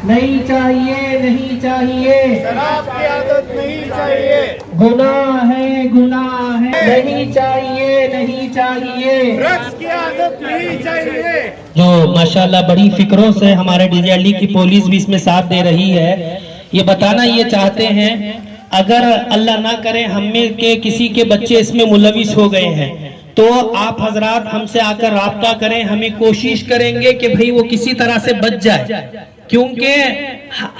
नहीं चाहिए, नहीं चाहिए, शराब की आदत नहीं चाहिए, गुनाह है, गुनाह है, नहीं चाहिए, नहीं चाहिए, ड्रग्स की आदत नहीं चाहिए। जो माशाल्लाह बड़ी फिक्रों से हमारे डीजेएलडी की पुलिस भी इसमें साथ दे रही है। ये बताना ये चाहते हैं, अगर अल्लाह ना करे हम में के किसी के बच्चे इसमें मुलविस हो गए हैं तो आप हजरात हमसे आकर राब्ता करें, हमें कोशिश करेंगे कि भाई वो किसी तरह से बच जाए, क्योंकि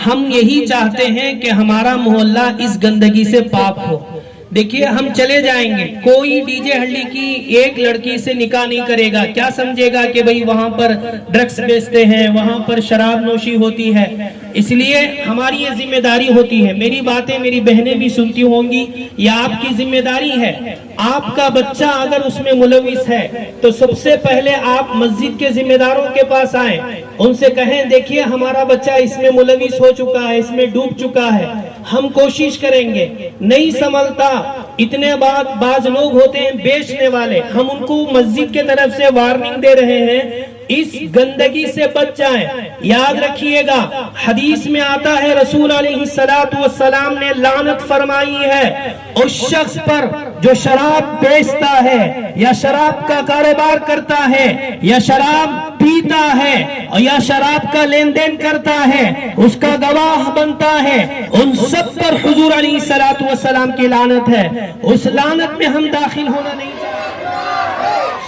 हम यही चाहते हैं कि हमारा मोहल्ला इस गंदगी से पाक हो। देखिए हम चले जाएंगे, कोई डीजेहल्डी की एक लड़की से निकाह नहीं करेगा, क्या समझेगा कि भाई वहां पर ड्रग्स बेचते हैं, वहां पर शराब नोशी होती है। इसलिए हमारी ये जिम्मेदारी होती है, मेरी बातें मेरी बहनें भी सुनती होंगी, ये आपकी जिम्मेदारी है। आपका बच्चा अगर उसमें मुलविस है तो सबसे पहले आप मस्जिद के जिम्मेदारों के पास आए, उनसे कहें देखिए हमारा बच्चा इसमें मुलविस हो चुका है, इसमें डूब चुका है, हम कोशिश करेंगे। नहीं संभलता, इतने बाज लोग होते हैं बेचने वाले, हम उनको मस्जिद के तरफ से वार्निंग दे रहे हैं, इस गंदगी से बच जाएं। याद रखिएगा हदीस में आता है रसूल अलैहिस्सलातु वस्सलाम ने लानत फरमाई है उस शख्स पर जो शराब बेचता है या शराब का कारोबार करता है या शराब पीता है और या शराब का लेन देन करता है, उसका गवाह बनता है, उन सब पर हुजूर अलैहिस्सलातु वस्सलाम की लानत है। उस लानत में हम दाखिल होना नहीं चाहते।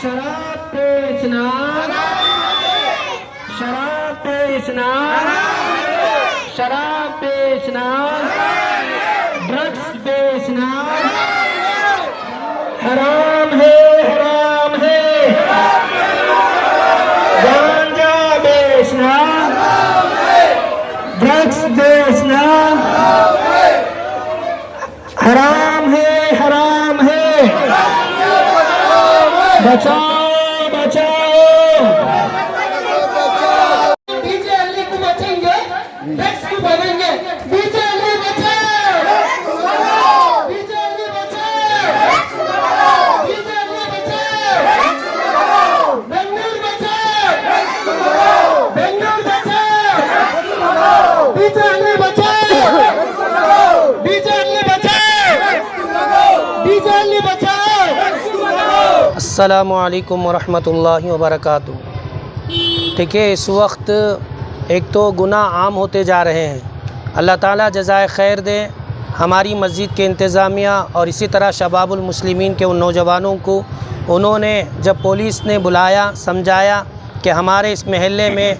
शराब बेचना, शराब बेचना, शराब बेचना, ड्रग्स बेचना हराम है, हराम है। गांजा बेचना, ड्रग्स बेचना हराम है, हराम है। बचाओ, बचाओ। डीजेएलडी को बचेंगे, ड्रग्स को बनेंगे। डीजेएलडी बचाओ, डीजेएलडी बचाओ, डीजेएलडी बचाओ, बेंगलुरु बचाओ, बेंगलुरु बचाओ, डीजेएलडी बचाओ, डीजेएलडी बचाओ, डीजेएलडी बचाओ। अस्सलामु अलैकुम वरहमतुल्लाहि वबरकातुहू। ठीक है, इस वक्त एक तो गुनाह आम होते जा रहे हैं, अल्लाह ताला जज़ाए खैर दे हमारी मस्जिद के इंतज़ामिया और इसी तरह शबाबुल मुस्लिमीन के उन नौजवानों को। उन्होंने जब पुलिस ने बुलाया, समझाया कि हमारे इस महल्ले में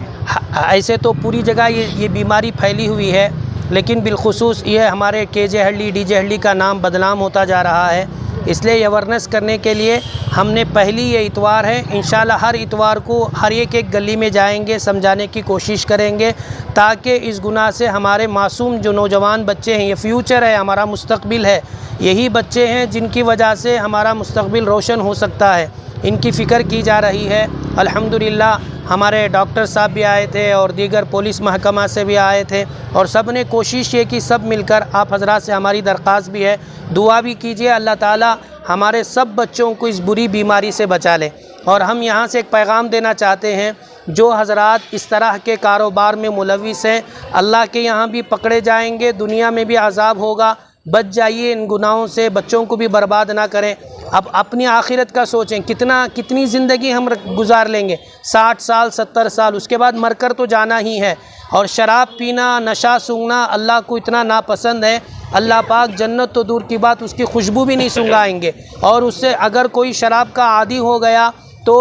ऐसे तो पूरी जगह ये बीमारी फैली हुई है, लेकिन बिलखुसूस ये हमारे केजेहल्डी डीजेहल्डी का नाम बदनाम होता जा रहा है, इसलिए अवेयरनेस करने के लिए हमने पहली ये इतवार है, इंशाल्लाह हर इतवार को हर एक गली में जाएंगे, समझाने की कोशिश करेंगे ताकि इस गुनाह से हमारे मासूम जो नौजवान बच्चे हैं, ये फ्यूचर है, हमारा मुस्तकबिल है, यही बच्चे हैं जिनकी वजह से हमारा मुस्तकबिल रोशन हो सकता है, इनकी फ़िक्र की जा रही है। अल्हम्दुलिल्लाह हमारे डॉक्टर साहब भी आए थे और दीगर पुलिस महकमा से भी आए थे और सब ने कोशिश ये की, सब मिलकर आप हजरात से हमारी दरख्वास्त भी है, दुआ भी कीजिए अल्लाह ताला हमारे सब बच्चों को इस बुरी बीमारी से बचा ले। और हम यहाँ से एक पैगाम देना चाहते हैं, जो हजरात इस तरह के कारोबार में मुलविस हैं, अल्लाह के यहाँ भी पकड़े जाएंगे, दुनिया में भी अज़ाब होगा, बच जाइए इन गुनाहों से, बच्चों को भी बर्बाद ना करें। अब अपनी आखिरत का सोचें, कितनी ज़िंदगी हम गुजार लेंगे, 60 साल 70 साल, उसके बाद मरकर तो जाना ही है। और शराब पीना, नशा सूंघना अल्लाह को इतना नापसंद है, अल्लाह पाक जन्नत तो दूर की बात उसकी खुशबू भी नहीं सूंघाएंगे। और उससे अगर कोई शराब का आदी हो गया तो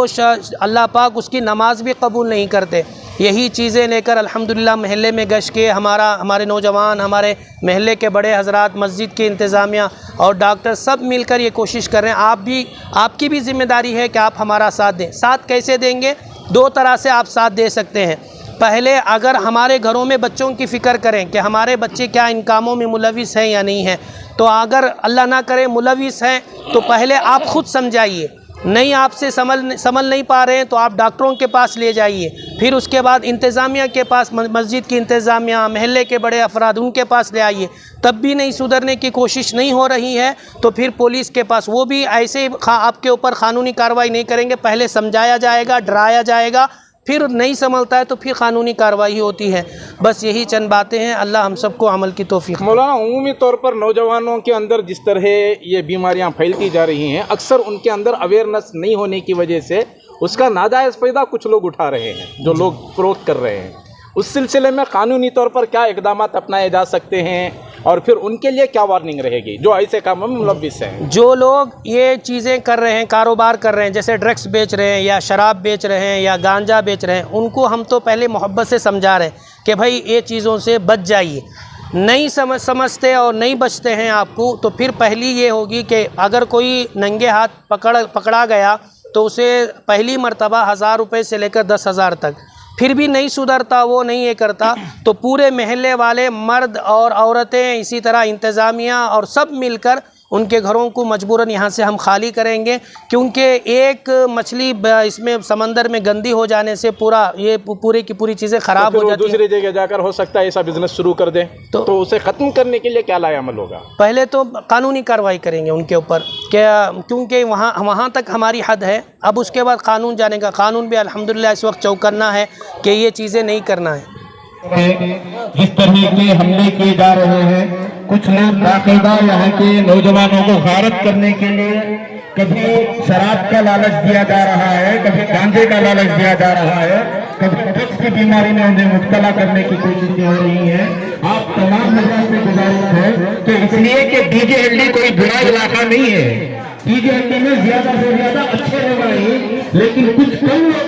अल्लाह पाक उसकी नमाज भी कबूल नहीं करते। यही चीज़ें लेकर अल्हम्दुलिल्लाह महल्ले में गश्त के हमारे नौजवान, हमारे महल्ले के बड़े हजरात, मस्जिद की इंतज़ामिया और डॉक्टर सब मिलकर ये कोशिश कर रहे हैं। आपकी भी ज़िम्मेदारी है कि आप हमारा साथ दें। साथ कैसे देंगे? 2 तरह से आप साथ दे सकते हैं। पहले अगर हमारे घरों में बच्चों की फ़िक्र करें कि हमारे बच्चे क्या इन कामों में मुलविस हैं या नहीं हैं, तो अगर अल्लाह ना करे मुलविस हैं तो पहले आप ख़ुद समझाइए, नहीं आपसे समझ नहीं पा रहे हैं तो आप डॉक्टरों के पास ले जाइए, फिर उसके बाद इंतज़ामिया के पास, मस्जिद की इंतज़ामिया, महल्ले के बड़े अफराद उनके पास ले आइए। तब भी नहीं सुधरने की कोशिश नहीं हो रही है तो फिर पुलिस के पास, वो भी ऐसे आपके ऊपर क़ानूनी कार्रवाई नहीं करेंगे, पहले समझाया जाएगा, डराया जाएगा, फिर नहीं संभलता है तो फिर कानूनी कार्रवाई होती है। बस यही चंद बातें हैं। अल्लाह हम सबको अमल की तौफीक। मौलाना, उमूमी तौर पर नौजवानों के अंदर जिस तरह ये बीमारियां फैलती जा रही हैं, अक्सर उनके अंदर अवेयरनेस नहीं होने की वजह से उसका नाजायज़ फ़ायदा कुछ लोग उठा रहे हैं, जो लोग फ़रोख्त कर रहे हैं। उस सिलसिले में कानूनी तौर पर क्या इक़दाम अपनाए जा सकते हैं और फिर उनके लिए क्या वार्निंग रहेगी जो ऐसे कामों में मुलव्विस हैं? जो लोग ये चीज़ें कर रहे हैं, कारोबार कर रहे हैं, जैसे ड्रग्स बेच रहे हैं या शराब बेच रहे हैं या गांजा बेच रहे हैं, उनको हम तो पहले मोहब्बत से समझा रहे हैं कि भाई ये चीज़ों से बच जाइए। नहीं समझते और नहीं बचते हैं आपको, तो फिर पहली ये होगी कि अगर कोई नंगे हाथ पकड़ा गया तो उसे पहली मर्तबा 1000 रुपये से लेकर 10,000 तक, फिर भी नहीं सुधरता, वो नहीं ये करता, तो पूरे महल्ले वाले मर्द और औरतें, इसी तरह इंतज़ामिया और सब मिलकर उनके घरों को मजबूरन यहाँ से हम खाली करेंगे। क्योंकि एक मछली इसमें समंदर में गंदी हो जाने से पूरी की पूरी चीज़ें ख़राब हो जाती हैं। दूसरी जगह जाकर हो सकता है ऐसा बिजनेस शुरू कर दें, तो उसे ख़त्म करने के लिए क्या लाएअमल होगा? पहले तो कानूनी कार्रवाई करेंगे उनके ऊपर, क्या, क्योंकि वहाँ तक हमारी हद है। अब उसके बाद कानून जानेगा। कानून भी अल्हम्दुलिल्लाह इस वक्त चौकन्ना है कि ये चीज़ें नहीं करना है। जिस तरह के हमले किए जा रहे हैं, कुछ लोग बाकायदा यहाँ के नौजवानों को गारत करने के लिए कभी शराब का लालच दिया जा रहा है, कभी गांजे का लालच दिया जा रहा है, कभी ड्रग्स की बीमारी में उन्हें मुब्तला करने की कोशिशें हो रही हैं। आप तमाम लोगों से गुजारिश है कि इसलिए कि डीजेएलडी कोई बुरा इलाका नहीं है, डीजेएलडी में ज्यादा से ज्यादा अच्छे लोग आए, लेकिन कुछ कम लोग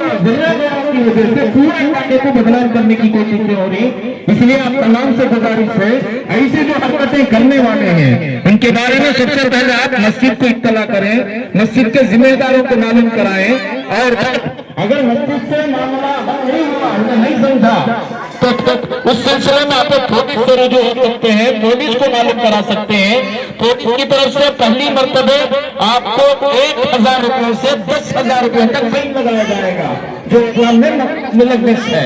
की वजह से पूरे इलाके को बदनाम करने की कोशिशें हो रही। इसलिए आप तमाम से गुजारिश है, ऐसे जो हरकतें करने वाले हैं उनके बारे में सबसे पहले आप मस्जिद को इत्तला करें, मस्जिद के जिम्मेदारों को मालूम कराएं, और अगर मस्जिद से मामला नहीं हुआ, नहीं समझा, तो उस सिलसिले में आप पुलिस से रुजू हो सकते हैं, पुलिस को मालूम करा सकते हैं। पुलिस की तरफ से पहली मर्तबे आपको 1000 रुपये से 10,000 रुपये तक फाइन लगाया जाएगा, जो इस्लाम में मुलव्विस है।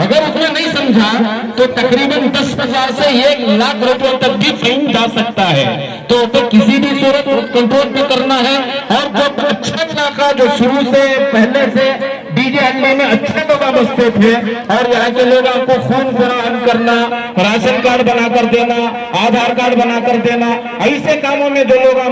अगर उसने नहीं समझा तो तकरीबन 10,000 से 1,00,000 रुपये तक भी फाइन जा सकता है। तो किसी भी सूरत कंट्रोल पे करना है। और जो अच्छा इलाका, जो शुरू से पहले से डीजेएलडी में अच्छे लोग बसते थे और यहाँ के लोगों को खून फराहम करना, राशन कार्ड बनाकर देना, आधार कार्ड बनाकर देना, ऐसे कामों में जो लोग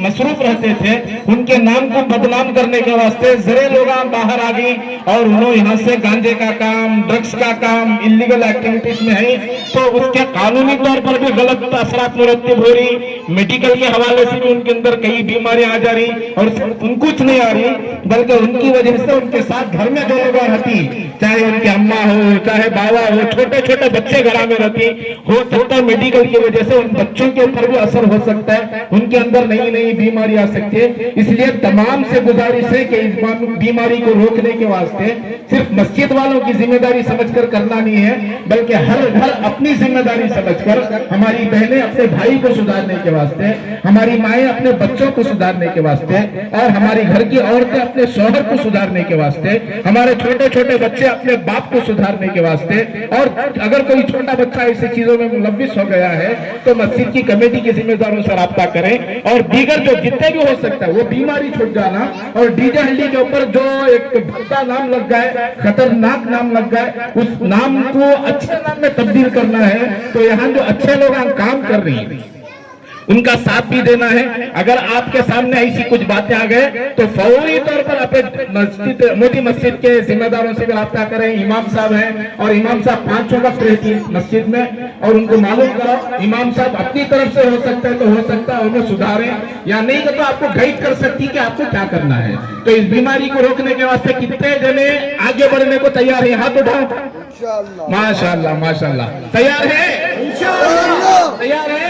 मसरूफ रहते थे उनके नाम को बदनाम करने के वास्ते जरे लोग बाहर आ गई और उन्होंने यहाँ से गांजे का काम, ड्रग्स का काम, इलीगल एक्टिविटीज में है, तो उसके कानूनी तौर पर भी गलत असरात मुरत्तिब हो रही। मेडिकल के हवाले से भी उनके अंदर कई बीमारियां आ जा रही और उनको कुछ नहीं आ रही, बल्कि उनकी वजह से उनके साथ घर में जो लोग रहती, चाहे उनकी अम्मा हो, चाहे बाबा हो, छोटे छोटे बच्चे घर में रहती, हो सकता है मेडिकल की वजह से उन बच्चों के ऊपर भी असर हो सकता है, उनके अंदर नई नई बीमारी आ सकती है। इसलिए तमाम से गुजारिश है कि इस बीमारी को रोकने के वास्ते सिर्फ मस्जिद वालों की जिम्मेदारी समझकर करना नहीं है, बल्कि हर घर अपनी जिम्मेदारी समझकर, हमारी बहनें अपने भाई को सुधारने के वास्ते, हमारी माएं अपने बच्चों को सुधारने के वास्ते, और हमारी घर की औरतें अपने शौहर को सुधारने के वास्ते, हमारे छोटे छोटे बच्चे अपने बाप को सुधारने के वास्ते, और अगर कोई छोटा बच्चा ऐसी चीजों में मुलव्विस हो गया है तो मस्जिद की कमेटी के जिम्मेदारों से राब्ता करें और दीगर जो जितने भी हो सकता है वो बीमारी छूट जाना। और डीजेएलडी के ऊपर जो एक भद्दा नाम लग गया, खतरनाक नाम लग गया, उस नाम को अच्छे नाम में तब्दील करना है। तो यहाँ जो अच्छे लोग काम कर रही हैं उनका साथ भी देना है। अगर आपके सामने ऐसी कुछ बातें आ गए तो फौरी तौर पर अपने मस्जिद, मोटी मस्जिद के जिम्मेदारों से भी राब्ता करें। इमाम साहब हैं और इमाम साहब 5 वक्त रहती है मस्जिद में, और उनको मालूम करो। इमाम साहब अपनी तरफ से हो सकता है तो हो सकता है उन्हें सुधारें, या नहीं तो आपको गाइड कर सकती कि आपको क्या करना है। तो इस बीमारी को रोकने के वास्ते कितने जने आगे बढ़ने को तैयार है? हाथ उठाओ। माशाअल्लाह माशाअल्लाह। तैयार है? तैयार है?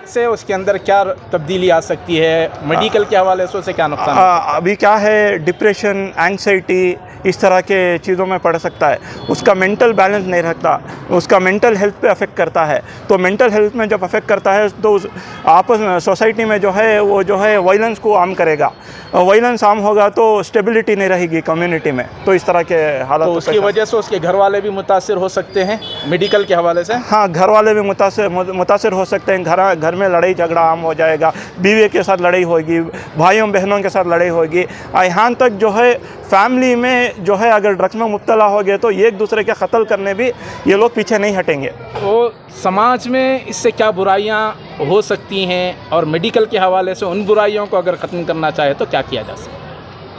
से उसके अंदर क्या तब्दीली आ सकती है? मेडिकल के हवाले से क्या नुकसान? अभी क्या है, डिप्रेशन, एंग्जाइटी, इस तरह के चीज़ों में पड़ सकता है। उसका मेंटल बैलेंस नहीं रहता, उसका मेंटल हेल्थ पे अफेक्ट करता है। तो मेंटल हेल्थ में जब अफेक्ट करता है तो आपस में सोसाइटी में जो है वो जो है वायलेंस को आम करेगा। वायलेंस आम होगा तो स्टेबिलिटी नहीं रहेगी कम्युनिटी में। तो इस तरह के हालात, तो उसकी वजह से उसके घर वाले भी मुतासिर हो सकते हैं मेडिकल के हवाले से। हाँ, घर वाले भी मुतासिर हो सकते हैं। घर में लड़ाई झगड़ा आम हो जाएगा, बीवी के साथ लड़ाई होगी, भाइयों बहनों के साथ लड़ाई होगी, यहाँ तक जो है फैमिली में जो है अगर ड्रग्स में मुब्तला हो गए तो एक दूसरे के कत्ल करने भी ये लोग पीछे नहीं हटेंगे। तो समाज में इससे क्या बुराइयां हो सकती हैं और मेडिकल के हवाले से उन बुराइयों को अगर ख़त्म करना चाहे तो क्या किया जा सकता है?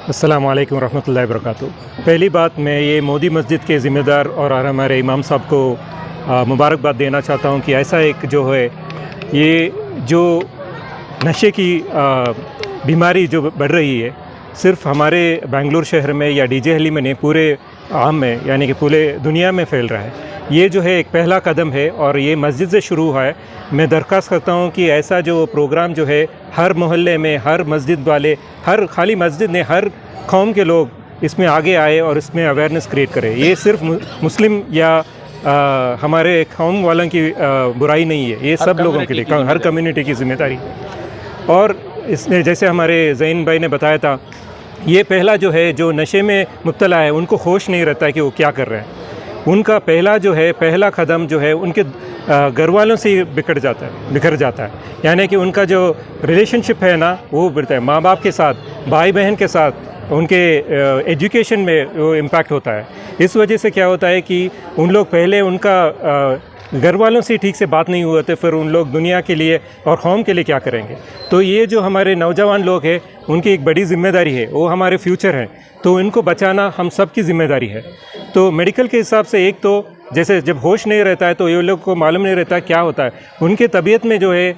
अस्सलाम वालेकुम रहमतुल्लाहि व बरकातुहू। पहली बात मैं ये मोदी मस्जिद के ज़िम्मेदार और हमारे इमाम साहब को मुबारकबाद देना चाहता हूँ कि ऐसा एक जो है ये जो नशे की बीमारी जो बढ़ रही है सिर्फ हमारे बेंगलुरु शहर में या डीजे हली में नहीं, पूरे आम में यानी कि पूरे दुनिया में फैल रहा है। ये जो है एक पहला कदम है और ये मस्जिद से शुरू हुआ है। मैं दरख्वास्त करता हूँ कि ऐसा जो प्रोग्राम जो है हर मोहल्ले में, हर मस्जिद वाले, हर खाली मस्जिद ने, हर कौम के लोग इसमें आगे आए और इसमें अवेयरनेस क्रिएट करें। ये सिर्फ मुस्लिम या हमारे कौम वालों की बुराई नहीं है, ये सब लोगों के लिए, हर कम्युनिटी की जिम्मेदारी है। और इसने जैसे हमारे ज़ैन भाई ने बताया था, ये पहला जो है जो नशे में मुब्तला है उनको होश नहीं रहता है कि वो क्या कर रहे हैं। उनका पहला जो है पहला कदम जो है उनके घर वालों से ही बिखर जाता है। यानी कि उनका जो रिलेशनशिप है ना वो बढ़ता है, माँ बाप के साथ, भाई बहन के साथ, उनके एजुकेशन में वो इम्पैक्ट होता है। इस वजह से क्या होता है कि उन लोग पहले उनका घर वालों से ठीक से बात नहीं हुआ तो फिर उन लोग दुनिया के लिए और कौम के लिए क्या करेंगे। तो ये जो हमारे नौजवान लोग हैं उनकी एक बड़ी ज़िम्मेदारी है, वो हमारे फ्यूचर हैं, तो इनको बचाना हम सब की ज़िम्मेदारी है। तो मेडिकल के हिसाब से एक तो जैसे जब होश नहीं रहता है तो ये लोग को मालूम नहीं रहता क्या होता है, उनके तबीयत में जो है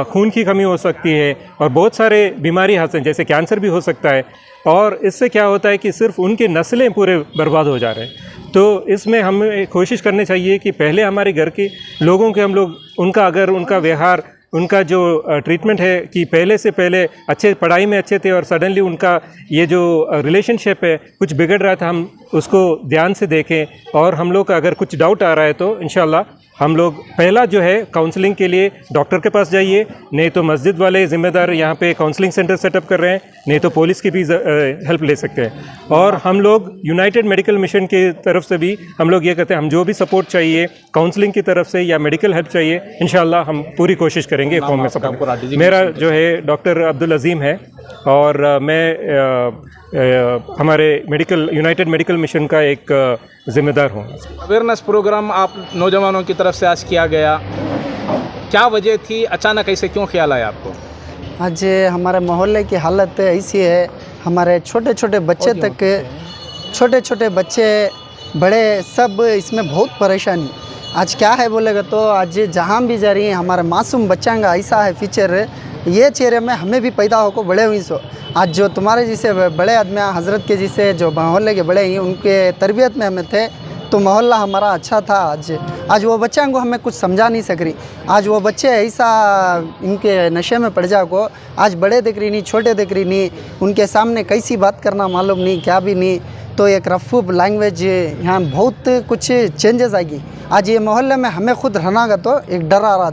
खून की कमी हो सकती है और बहुत सारे बीमारी हासिल जैसे कैंसर भी हो सकता है। और इससे क्या होता है कि सिर्फ उनके नस्लें पूरे बर्बाद हो जा रहे हैं। तो इसमें हमें कोशिश करनी चाहिए कि पहले हमारे घर के लोगों के हम लोग उनका अगर उनका व्यवहार, उनका जो ट्रीटमेंट है कि पहले से पहले अच्छे पढ़ाई में अच्छे थे और सडनली उनका ये जो रिलेशनशिप है कुछ बिगड़ रहा था, हम उसको ध्यान से देखें। और हम लोग का अगर कुछ डाउट आ रहा है तो इंशाल्लाह हम लोग पहला जो है काउंसलिंग के लिए डॉक्टर के पास जाइए, नहीं तो मस्जिद वाले ज़िम्मेदार यहाँ पे काउंसलिंग सेंटर सेटअप कर रहे हैं, नहीं तो पुलिस की भी हेल्प ले सकते हैं। और हम लोग यूनाइटेड मेडिकल मिशन की तरफ से भी हम लोग ये कहते हैं, हम जो भी सपोर्ट चाहिए काउंसलिंग की तरफ से या मेडिकल हेल्प चाहिए, इंशाल्लाह हम पूरी कोशिश करेंगे कौम में सपोर्ट। मेरा जो है डॉक्टर अब्दुल अज़ीम है और मैं हमारे यूनाइटेड मेडिकल मिशन का एक ज़िम्मेदार हूँ। अवेयरनेस प्रोग्राम आप नौजवानों की तरफ से आज किया गया, क्या वजह थी, अचानक ऐसे क्यों ख्याल आया आपको? आज हमारे मोहल्ले की हालत ऐसी है, हमारे छोटे छोटे बच्चे तक, छोटे छोटे बच्चे बड़े सब इसमें बहुत परेशानी। आज क्या है बोलेगा तो आज जहाँ भी जा रही है हमारे मासूम बच्चा का ऐसा है फीचर, ये चेहरे में हमें भी पैदा होकर बड़े हुई सो। आज जो तुम्हारे जैसे बड़े आदमी हज़रत के जैसे जो मोहल्ले के बड़े हैं उनके तरबियत में हमें थे तो मोहल्ला हमारा अच्छा था। आज वो बच्चों को हमें कुछ समझा नहीं सक रही। आज वो बच्चे ऐसा इनके नशे में पड़ जा को आज बड़े दिख रही नहीं, छोटे दिख रही नहीं, उनके सामने कैसी बात करना मालूम नहीं, क्या भी नहीं। तो एक रफू लैंग्वेज यहाँ बहुत कुछ चेंजेस आएगी। आज ये मोहल्ले में हमें खुद रहना का तो एक डर आ रहा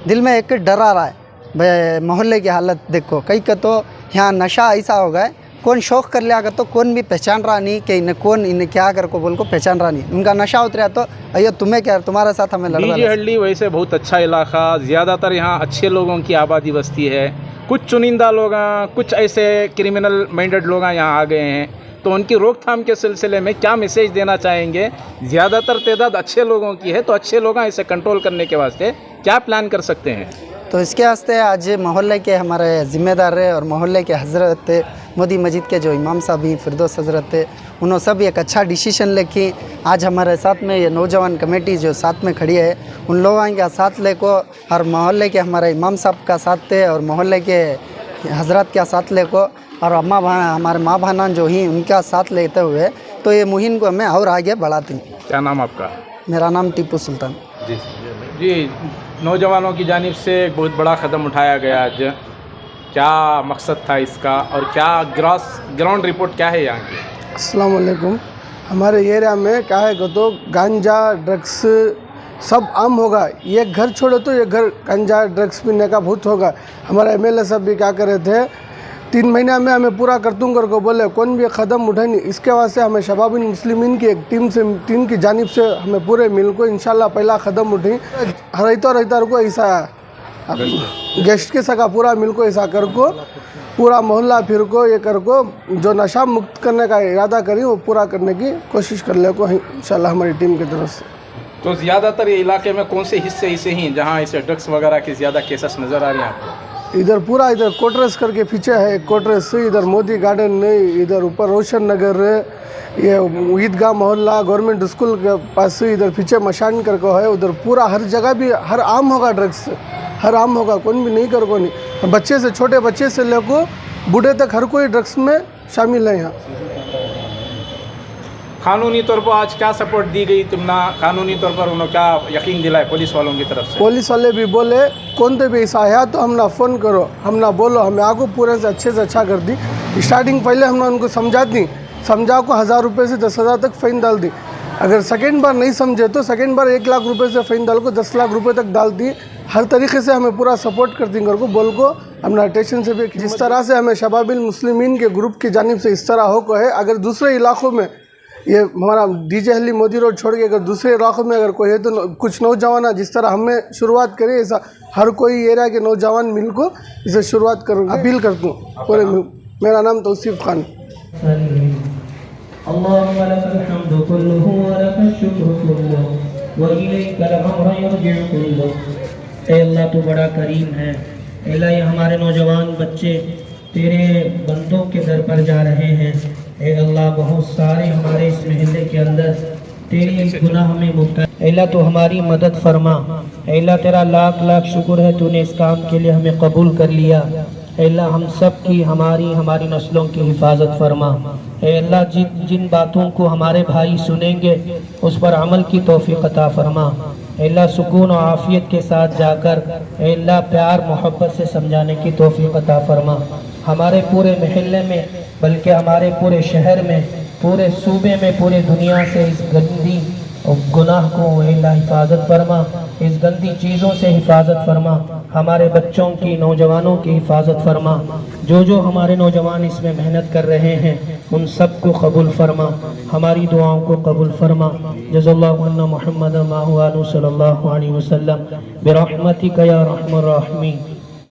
दिल में एक डर आ रहा है। मोहल्ले की हालत देखो, कई का तो यहाँ नशा ऐसा हो गया, कौन शौक कर लिया तो कौन भी पहचान रहा नहीं कि इन्हें कौन इन्हें क्या कर को बोल को पहचान रहा नहीं। उनका नशा उतरा तो अयो तुम्हें क्या, तुम्हारे साथ हमें लड़ना। डीजे हल्ली वैसे बहुत अच्छा इलाका, ज़्यादातर यहाँ अच्छे लोगों की आबादी बसती है, कुछ चुनिंदा लोग, कुछ ऐसे क्रिमिनल माइंडेड लोग यहाँ आ गए हैं, तो उनकी रोकथाम के सिलसिले में क्या मैसेज देना चाहेंगे? ज़्यादातर तादाद अच्छे लोगों की है, तो अच्छे लोग इसे कंट्रोल करने के वास्ते क्या प्लान कर सकते हैं? तो इसके वास्ते आज मोहल्ले के हमारे ज़िम्मेदार है और मोहल्ले के हज़रत मोदी मस्जिद के जो इमाम साहब हैं फिरदौस हज़रत, उन्होंने सब एक अच्छा डिसीजन लेके आज हमारे साथ में ये नौजवान कमेटी जो साथ में खड़ी है उन लोगों का साथ लेको और मोहल्ले के हमारे इमाम साहब का साथ थे और मोहल्ले के हज़रत का साथ लेको और हमारे माँ बहना जो ही उनका साथ लेते हुए तो ये मुहिम को हमें और आगे बढ़ाते हैं। क्या नाम आपका? मेरा नाम टीपू सुल्तान। जी, नौजवानों की जानिब से एक बहुत बड़ा कदम उठाया गया आज, क्या मकसद था इसका और क्या ग्राउंड रिपोर्ट क्या है यहाँ की? अस्सलाम वालेकुम। हमारे एरिया में क्या है तो गांजा ड्रग्स सब आम होगा, ये घर छोड़ो तो ये घर गांजा ड्रग्स पीने का बहुत होगा। हमारे MLA साहब भी क्या कर रहे थे, 3 महीना में हमें पूरा कर दूँगा को बोले, कौन भी कदम उठाए नहीं। इसके वास्ते हमें शबाबिन मुस्लिमीन की एक टीम की जानिब से हमें पूरे मिल को इंशाल्लाह पहला कदम उठी। हर इतर को ऐसा गेस्ट के सका पूरा मिल को ऐसा कर को पूरा मोहल्ला फिर को ये कर को जो नशा मुक्त करने का इरादा करी वो पूरा करने की कोशिश कर ले को इंशाल्लाह हमारी टीम की तरफ से। तो ज़्यादातर ये इलाके में कौन से हिस्से ऐसे हैं जहाँ ऐसे ड्रग्स वगैरह के ज़्यादा केसेस नज़र आ रहे हैं आपको? इधर पूरा इधर कोटरस करके पीछे है, कोटरस से इधर मोदी गार्डन नहीं, इधर ऊपर रोशन नगर, ये ईदगाह मोहल्ला गवर्नमेंट स्कूल के पास से इधर पीछे मशान करके है, उधर पूरा हर जगह भी हर आम होगा ड्रग्स, हर आम होगा, कौन भी नहीं कर को नहीं, बच्चे से छोटे बच्चे से लेकर बूढ़े तक हर कोई ड्रग्स में शामिल है यहाँ। कानूनी तौर पर आज क्या सपोर्ट दी गई तुमने, कानूनी तौर पर उन्होंने क्या यकीन दिलाया पुलिस वालों की तरफ से? पुलिस वाले भी बोले कौन तो भी ऐसा आया तो हमने फ़ोन करो, हमने बोलो, हमें आगो पूरे से अच्छा कर दी। स्टार्टिंग पहले हमने उनको समझा को 1000 रुपये से 10,000 तक फ़ाइन डाल दी। अगर सेकेंड बार नहीं समझे तो सेकेंड बार 1 लाख रुपये से फ़ाइन डाल को 10 लाख रुपये तक डाल दी। हर तरीके से हमें पूरा सपोर्ट करती कर को बोल को हमने स्टेशन से भी जिस तरह से हमें शबाबिल मुस्लिमीन के ग्रुप की जानिब से इस तरह हो को है, अगर दूसरे इलाकों में ये हमारा डीजे हली मोदी रोड छोड़ के अगर दूसरे इलाकों में अगर कोई है तो कुछ नौजवान जिस तरह हमने शुरुआत करी ऐसा हर कोई एरिया के नौजवान मिल को इसे शुरुआत कर अपील करता हूँ पूरे। मेरा नाम तौसीफ खान। अल्लाह तो बड़ा करीम है। अल्लाह ये हमारे नौजवान बच्चे तेरे बंदों के दर पर जा रहे हैं। ए अल्लाह बहुत सारे हमारे इस महल्ले के अंदर तेरे गुनाह में मुब्तला, अल्लाह तो हमारी मदद फरमा। अल्लाह तेरा लाख लाख शुक्र है तूने इस काम के लिए हमें कबूल कर लिया। अल्लाह हम सब की हमारी नस्लों की हिफाजत फरमा। अल्लाह जिन बातों को हमारे भाई सुनेंगे उस पर अमल की तौफीक अता फरमा। अल्लाह सुकून और आफियत के साथ जाकर अल्लाह प्यार मोहब्बत से समझाने की तौफीक अता फरमा। हमारे पूरे महल्ले में बल्कि हमारे पूरे शहर में, पूरे सूबे में, पूरे दुनिया से इस गंदी और गुनाह को अल्लाह हिफाजत फरमा, इस गंदी चीज़ों से हिफाजत फरमा। हमारे बच्चों की, नौजवानों की हिफाजत फरमा। जो हमारे नौजवान इसमें मेहनत कर रहे हैं उन सब को कबूल फरमा, हमारी दुआओं को कबूल फरमा। जज़ल्लाहु अन्ना मुहम्मद माहु सल्लल्लाहु अलैहि वसल्लम बिरहमतिका या रहमान रहीम।